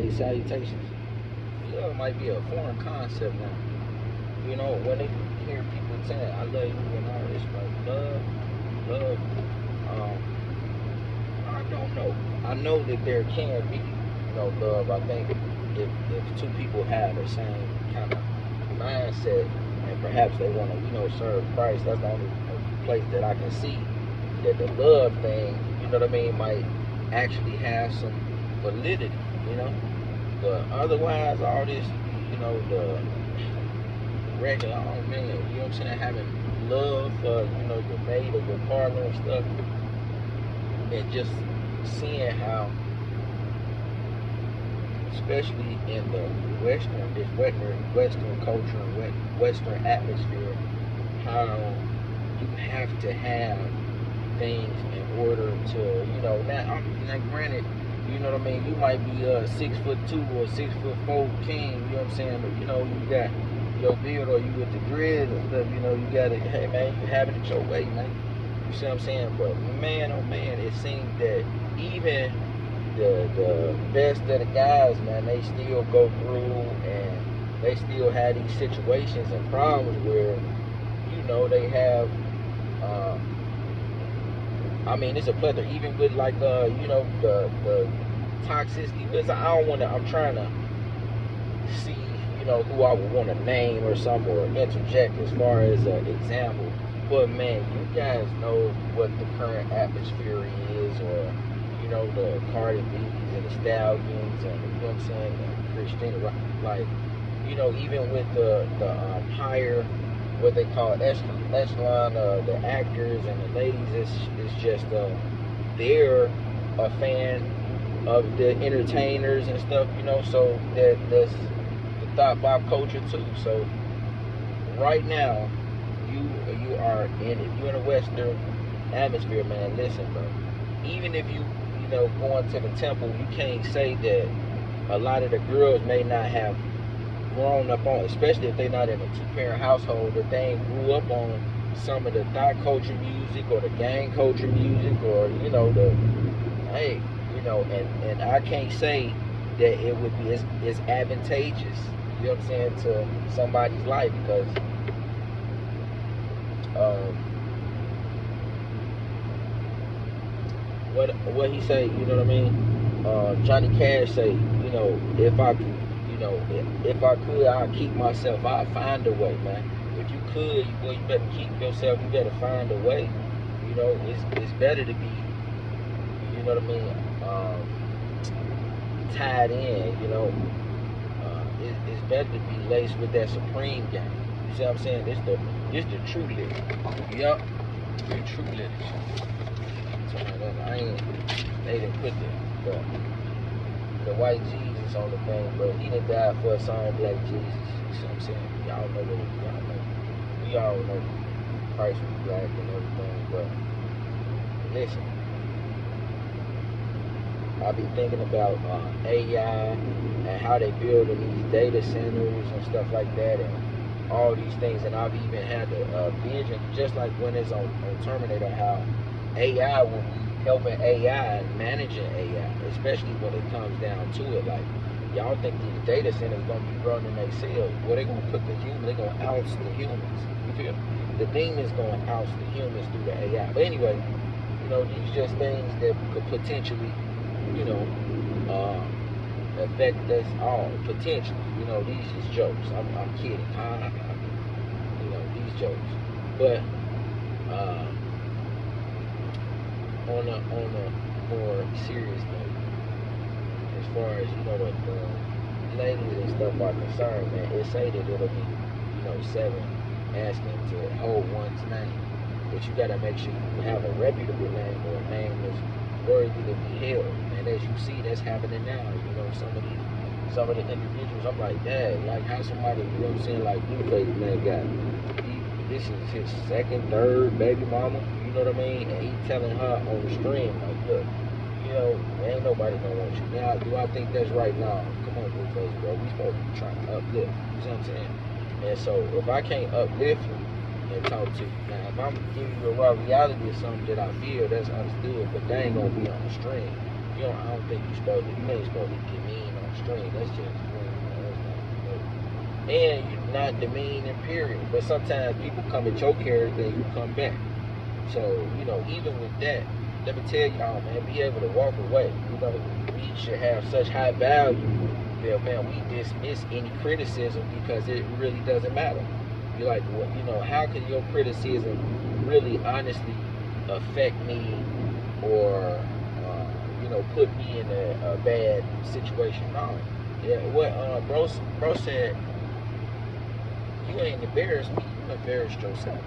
daily salutations. Love might be a foreign concept now. You know, when they hear people saying, I love you and all this, like, love. Um, I don't know. I know that there can be, love. I think if two people have the same kind of mindset and perhaps they want to, serve Christ, that's the only place that I can see that the love thing, might actually have some validity, But otherwise, all this, the regular, oh man, you know what I'm saying, having love for, your mate or your partner and stuff, and just seeing how, especially in the Western culture and Western atmosphere, how you have to have things in order to, now granted, you might be a 6'2" or 6'4" king, you know what I'm saying, but you got your beard or you with the dreads and stuff, you gotta, hey man, you having it your way, man. You see what I'm saying? But man, oh man, it seems that even the best of the guys, man, they still go through and they still have these situations and problems where, they have, it's a plethora, even with like, the toxicity, because I'm trying to see, who I would want to name or something or interject as far as an example. But man, you guys know what the current atmosphere is, or the Cardi B's and the Stallions, and you know what I'm saying, the Christina, like, even with the higher, what they call echelon, the actors and the ladies, it's just they're a fan of the entertainers and stuff, so that's the thought pop culture too. So right now, you are in, if you're in a Western atmosphere, man, listen, bro. Even if you going to the temple, you can't say that a lot of the girls may not have grown up on, especially if they're not in a two-parent household, that they ain't grew up on some of the thought culture music or the gang culture music, or and I can't say that it would be as advantageous, you know what I'm saying, to somebody's life, because what he say, you know what I mean? Johnny Cash say, if I could, I'd keep myself. I'd find a way, man. If you could, you better keep yourself. You better find a way. It's better to be, you know what I mean, tied in. It's better to be laced with that Supreme game. You see what I'm saying? This the true lick. Yup, the true lick. They didn't put the white Jesus on the thing, but he done died for us all, black Jesus. You see what I'm saying? Y'all know what we all know Christ was black and everything, but listen, I be thinking about AI and how they building these data centers and stuff like that, and all these things, and I've even had a vision, just like when it's on Terminator, how AI will be helping AI and managing AI, especially when it comes down to it. Like, y'all think these data centers gonna be running themselves? Well, they gonna put the human, they gonna oust the humans. You feel me? The demons gonna oust the humans through the AI. But anyway, these just things that could potentially, affect us all potentially. These just jokes. I'm kidding. These jokes. But on a more serious note, as far as the ladies and stuff are concerned, man, it say that it'll be 7 asking to hold one's name, but you gotta make sure you have a reputable name, or a name that's worthy to be held. And as you see, that's happening now. Some of the individuals, I'm like, dang, like how somebody, like Blueface, man, this is his second, third baby mama, you know what I mean? And he telling her on the stream, like, look, ain't nobody gonna want you. Now, do I think that's right? Now, come on, Blueface, bro, we supposed to be trying to uplift, you see what I'm saying? And so, if I can't uplift you and talk to you, now, if I'm giving you a raw reality of something that I feel, that's understood, but they ain't gonna be on the stream. I don't think you ain't supposed to get mean on the extreme. That's just extreme. And you're not demeaning, period. But sometimes people come at your character and you come back. So, even with that, let me tell y'all, man, be able to walk away. We should have such high value that, man, we dismiss any criticism because it really doesn't matter. You're like, well, how can your criticism really honestly affect me or, put me in a bad situation? No. Yeah, what bro said, you ain't embarrassed me, you embarrassed yourself.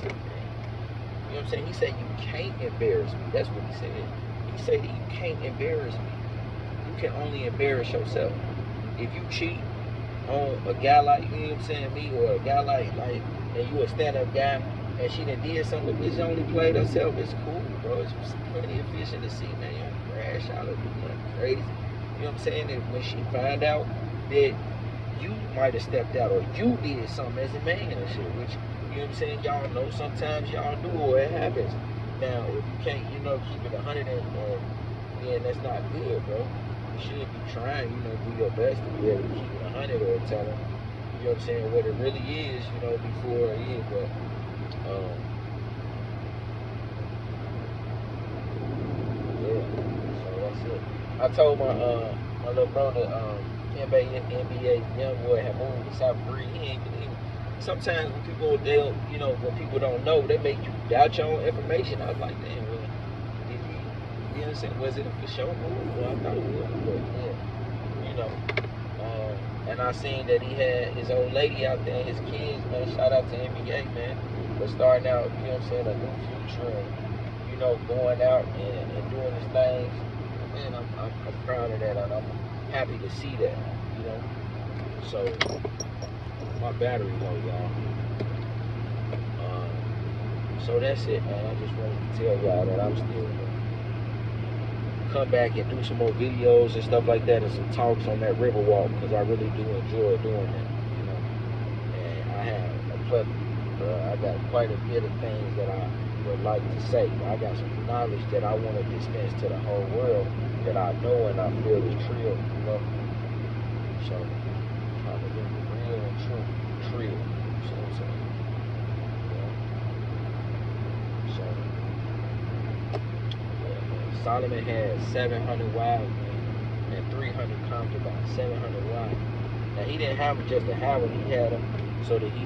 You know what I'm saying? He said you can't embarrass me. That's what he said. He said that you can't embarrass me. You can only embarrass yourself. If you cheat on a guy like, you know what I'm saying, me, or a guy like and you a stand-up guy, and she done did something, bitch only played herself, it's cool, bro. It's plenty of fish in the sea, man. You don't crash out or do nothing crazy. You know what I'm saying? And when she find out that you might have stepped out or you did something as a man and shit, which, you know what I'm saying, y'all know sometimes y'all do or it happens. Now, if you can't, keep it 100 then that's not good, bro. You should be trying, do your best to be able to keep it 100 or tell them, you know what I'm saying, what it really is, before it is, but, yeah, so that's it. I told my little brother, NBA young boy had moved to South Korea. He ain't believe it. Sometimes when people when people don't know, they make you doubt your own information. I was like, damn, well, did he, you know what I'm saying? Was it a for sure move? Well, I thought it was, but yeah, and I seen that he had his old lady out there and his kids, man. Shout out to NBA, man, for starting out, you know what I'm saying, a new future and, going out and doing his things. Man, I'm proud of that, and I'm happy to see that, So, my battery low, y'all. So that's it, man. I just wanted to tell y'all that I'm still gonna come back and do some more videos and stuff like that and some talks on that river walk because I really do enjoy doing that, And I have a plethora. I got quite a bit of things that I would like to say. I got some knowledge that I want to dispense to the whole world that I know and I feel is true, So, I'm gonna be real and true. You see what I'm saying? So, Solomon had 700 wives, man, and 300 concubines, 700 wives. Now, he didn't have them just to have them, he had them so that he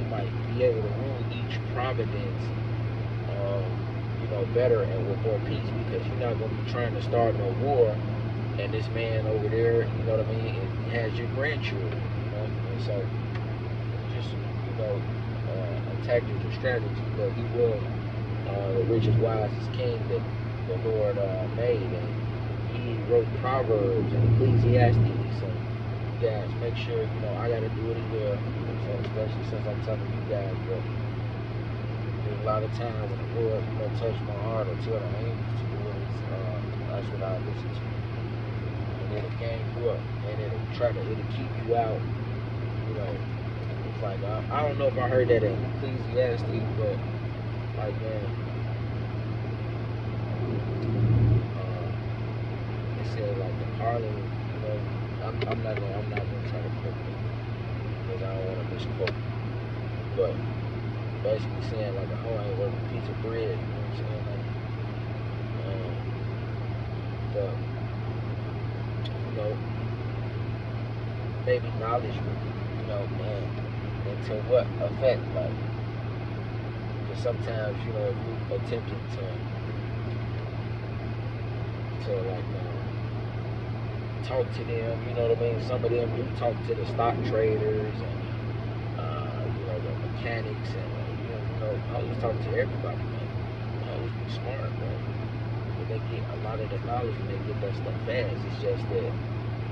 might be able to rule each providence, better and with more peace, because you're not going to be trying to start no war and this man over there, you know what I mean, and has your grandchildren, and so just, a tactic or strategy, but he was the richest, wisest king that the Lord made, and he wrote Proverbs and Ecclesiastes, so you guys make sure, I got to do it as well, so especially since I'm telling you guys, but there's a lot of times when the Lord, touch my heart or tell the angels to do it, that's what I listen to. And it'll gang you up, and it'll keep you out, It's like, I don't know if I heard that in Ecclesiastes, but, like, man, it said, like, the Harlem, I'm not gonna try to quote it, because I don't want to misquote, but basically saying, like, a hoe ain't worth a piece of bread, you know what I'm saying, like, maybe knowledge, and to what effect, like, because sometimes, if you attempted to like, talk to them, you know what I mean, some of them do talk to the stock traders and, the mechanics and, I always talk to everybody, man. I always be smart, bro. They get a lot of the knowledge and they get that stuff fast. It's just that,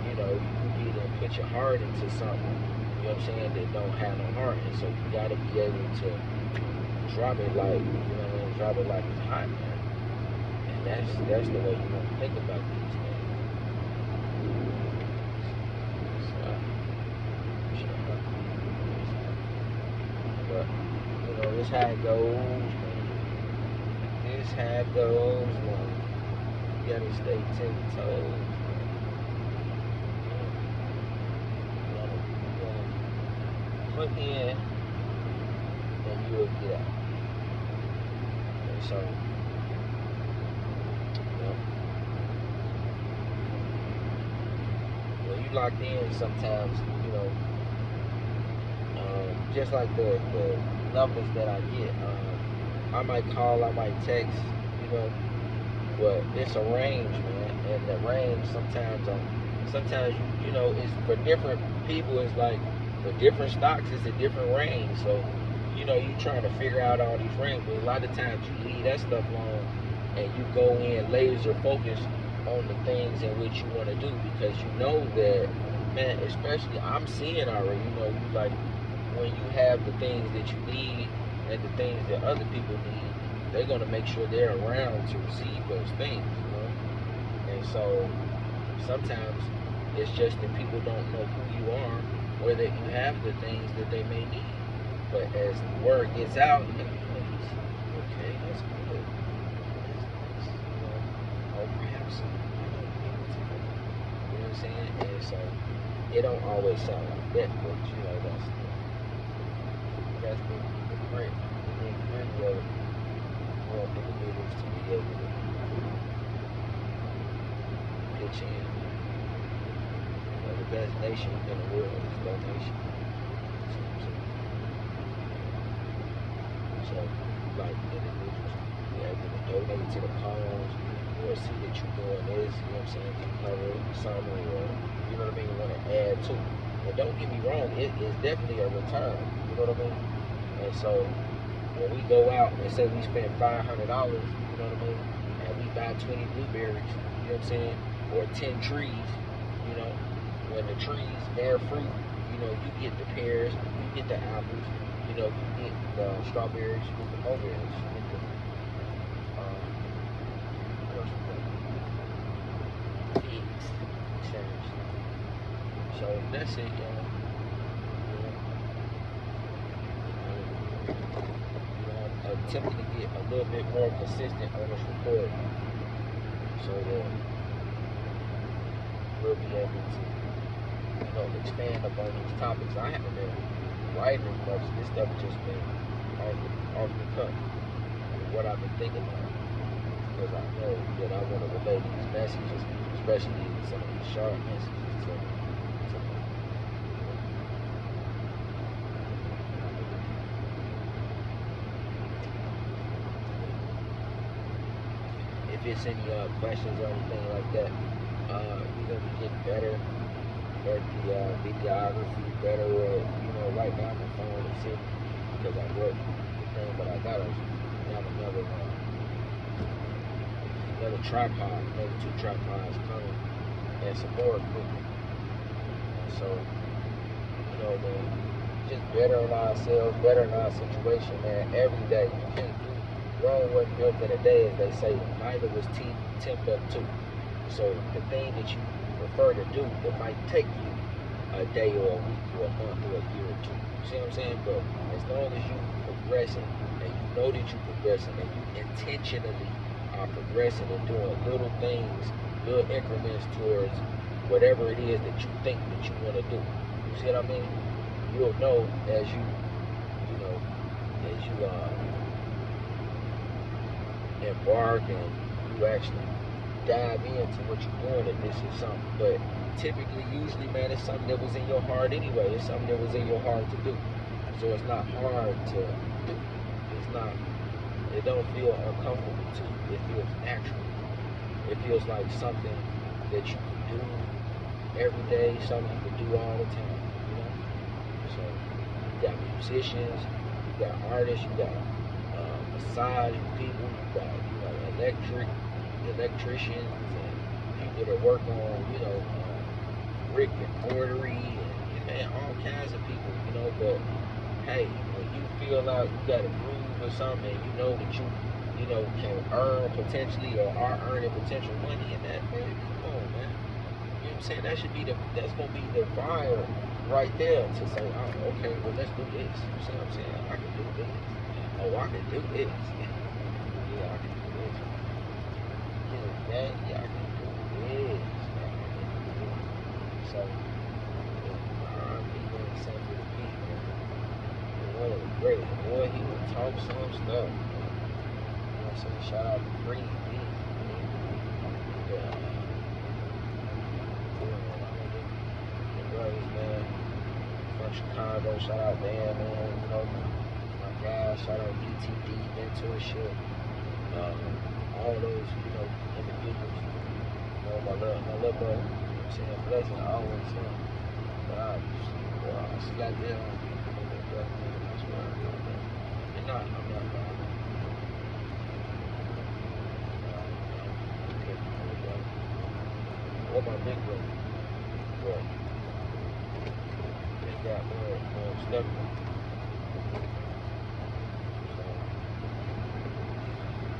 you get and put your heart into something, you know what I'm saying, that don't have no heart. And so you gotta be able to drop it like, drop it like it's hot, man. And that's the way you want to think about these things. But, this how it goes, man. This how it goes, man. You gotta stay 10 toes. put in and you will get out. And so, when you locked in, sometimes, just like the numbers that I get, I might call, I might text, but it's a range, man, and the range sometimes, it's for different people. It's like for different stocks, it's a different range. So, you trying to figure out all these ranges, but a lot of times you leave that stuff alone and you go in laser focused on the things in which you want to do, because you know that, man, especially I'm seeing already, you like when you have the things that you need and the things that other people need, they're going to make sure they're around to receive those things, And so sometimes it's just that people don't know who you are or that you have the things that they may need. But as the word gets out, okay, that's good. That's, or perhaps, you know what I'm saying? And so it don't always sound like that, but that's the great of individuals to be able to pitch in. The best nation in the world is no nation. So, like individuals, be able to donate to the cause, or see that you're doing this, to cover something, or, want to add to it. But don't get me wrong, it is definitely a return, And so, when we go out and say we spend $500, and we buy 20 blueberries, or 10 trees, when the trees bear fruit, you get the pears, you get the apples, you get the strawberries, you get the mulberries, you get the figs, seriously. So that's it, attempting to get a little bit more consistent on this recording, so that we'll be able to expand upon these topics. I haven't been writing much. This stuff has just been off the cuff, what I've been thinking about, because I know that I want to relay these messages, especially some of these sharp messages to if it's any questions or anything like that, we're going to be getting better at the videography, better at, right now my phone is sitting because I work the thing, but I got another tripod, another 2 tripods coming, and some more equipment. And so, man, just better on ourselves, better in our situation, man, every day. You can't do Rome wasn't built in a day, as they say, neither was Timbuktu. So the thing that you prefer to do, it might take you a day or a week or a month or a year or 2. You see what I'm saying? But as long as you progressing and you know that you're progressing and you intentionally are progressing and doing little things, little increments towards whatever it is that you think that you want to do. You see what I mean? You'll know as you embark and you actually dive into what you're doing, and this is something. But typically, usually, man, it's something that was in your heart anyway. It's something that was in your heart to do. So it's not hard to do. It don't feel uncomfortable to you. It feels natural. It feels like something that you can do every day, something you can do all the time, So you got musicians, you got artists, you got massage people, you got electricians, and people that work on brick and mortary, and all kinds of people, But hey, when you feel like you got a groove or something, and you know that you can earn potentially or are earning potential money in that, man, come on, man. You know what I'm saying? That's gonna be the fire right there to say, oh, okay, well, let's do this. You see what I'm saying? I can do this. Oh, I can do this. Yeah, I can do this. Yeah, I can do this. So, people in St. Louis, great. Boy, he would talk some stuff. You know what I'm saying? Shout out to Bree B. Yeah. The brothers, man. From Chicago. Shout out Dan, man. You know, my guys. Shout out BTD, mentorship. All those, you know, individuals. You know, my little brother. You know what I'm saying? Blessing always him. But I see that there. That's where I'm going. And I'm not going. What my big brother? What? They got more stuff.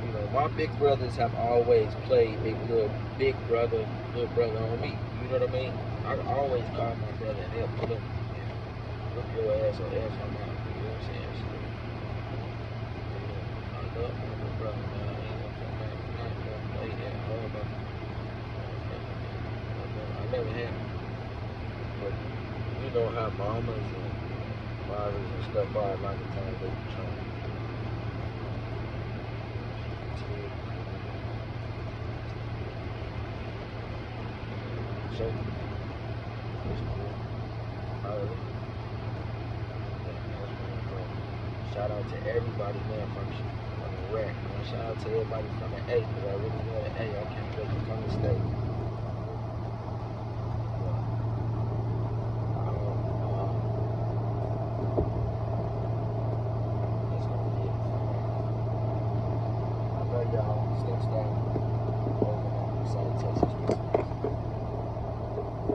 You know, my big brothers have always played big brother on me. You know what I mean? I always call my brother and help put him, whip your ass or ass on my, you know what I'm saying? So, I love my big brother, man. I ain't gonna play that hard, but I never had him. But you know how mamas and fathers and stuff are a lot of times they be trying. So, it's cool. Shout out to everybody, man, from the rec. Man. Shout out to everybody from the A, because I really know the A. I can't wait to come to state.